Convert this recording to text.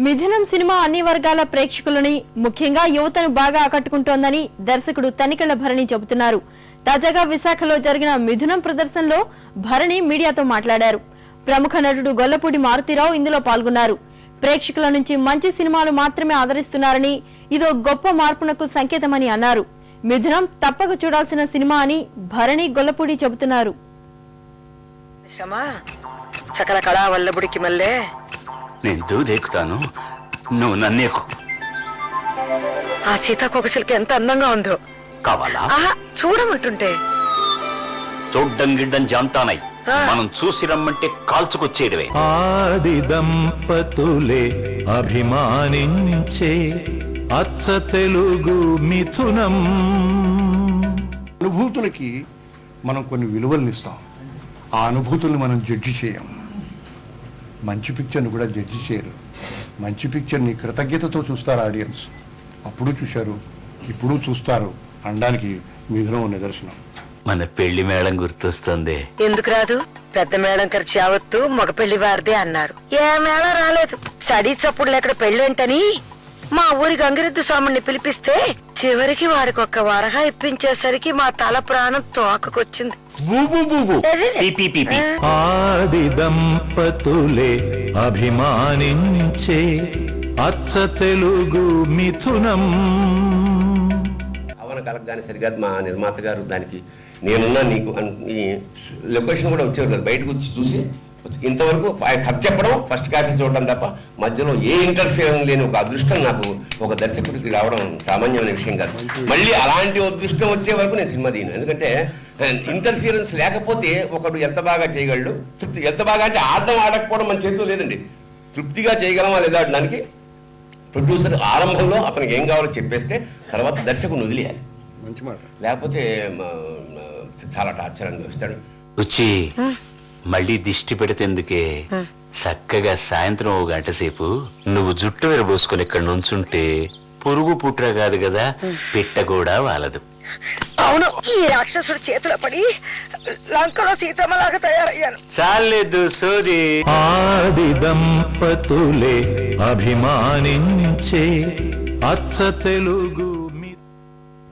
మిథునం cinema అన్ని వర్గాల ప్రేక్షకులని ముఖ్యంగా యువతను బాగా ఆకట్టుకుంటోందని దర్శకుడు తనికెళ్ల భరణి చెబుతున్నారు. తాజాగా విశాఖలో జరిగిన మిథునం ప్రదర్శనలో భరణి మీడియాతో మాట్లాడారు. ప్రముఖ నటుడు గొల్లపూడి మారుతీరావు ఇందులో పాల్గొన్నారు. ప్రేక్షకుల నుంచి మంచి సినిమాలు మాత్రమే ఆదరిస్తున్నారని ఇదో గొప్ప మార్పునకు సంకేతమని అన్నారు. మిథునం తప్పక చూడాల్సిన సినిమా అని భరణి గొల్లపూడి చెబుతున్నారు. సకల కళా వల్లభుడికి మళ్ళే నేను దూదెక్కుతాను, నువ్వు నన్నేకు. ఆ సీతాకోకచిలకి ఎంత అందంగా ఉందో. కావాలా? చూడమంటుంటే చూడ్డం గిడ్డం జాంతానై మనం చూసి రమ్మంటే కాల్చుకొచ్చేయడమే. ఆది దంపతులే అభిమానించే అచ్చ తెలుగు మిథునం. అనుభూతులకి మనం కొన్ని విలువలను ఇస్తాం. ఆ అనుభూతుల్ని మనం జడ్జి చేయం. మంచి పిక్చర్ని కూడా జడ్జి చేయరు. మంచి పిక్చర్ని కృతజ్ఞతతో చూస్తారు ఆడియన్స్. అప్పుడు చూశారు, ఇప్పుడు చూస్తారు అనడానికి మిథునం నిదర్శనం. మన పెళ్లి మేళం గుర్తొస్తుంది. ఎందుకు రాదు? పెద్ద మేళం ఖర్చు యావత్తు మగ పెళ్లి వారిదే అన్నారు. ఏ మేళం రాలేదు. సడీ చప్పుడు లేక పెళ్ళేంటని మా ఊరి గంగిరెద్దు స్వామిని పిలిపిస్తే చివరికి వాడికి ఒక్క వరగా ఇప్పించేసరికి మా తల ప్రాణం తోకకొచ్చింది. ఆది దంపతులే అభిమానించే అచ్చ తెలుగు మిథునం. అవన కలక కానీ సరిగా మా నిర్మాత గారు దానికి నేనున్నా నీకు ఈ లొకేషన్ కూడా వచ్చేవారు కదా, బయటకు వచ్చి చూసి ఇంతవరకు కథ చెప్పడం, ఫస్ట్ కాపీ చూడడం తప్ప మధ్యలో ఏ ఇంటర్ఫియరెన్స్ లేని ఒక అదృష్టం నాకు ఒక దర్శకుడికి రావడం సామాన్యమైన విషయం కాదు. మళ్ళీ అలాంటి అదృష్టం వచ్చే వరకు నేను సినిమా తీయను. ఎందుకంటే ఇంటర్ఫియరెన్స్ లేకపోతే ఒకడు ఎంత బాగా చేయగలడు, తృప్తి ఎంత బాగా అంటే ఆడడం ఆడకపోవడం మన చేతిలో లేదండి. తృప్తిగా చేయగలమా లేదా దానికి ప్రొడ్యూసర్ ఆరంభంలో అతనికి ఏం కావాలో చెప్పేస్తే తర్వాత దర్శకుని వదిలేయాలి. మంచి మాట. లేకపోతే చాలా టార్చర్ అనిపిస్తాడు. వచ్చి మళ్ళీ దిష్టి పెడితేందుకే చక్కగా సాయంత్రం 1 గంట సేపు నువ్వు జుట్టు విరబోసుకుని ఇక్కడ నుంచుంటే పురుగు పుట్ర కాదు కదా, పిట్ట కూడా వాలదు. అవును, ఈ రాక్షసుడు చేతిలో పడి లంకలో సీతమ్మలాగా తయారయ్యాను. చాలేదు సోది. ఆది దంపతులే అభిమానించే అచ్చ తెలుగు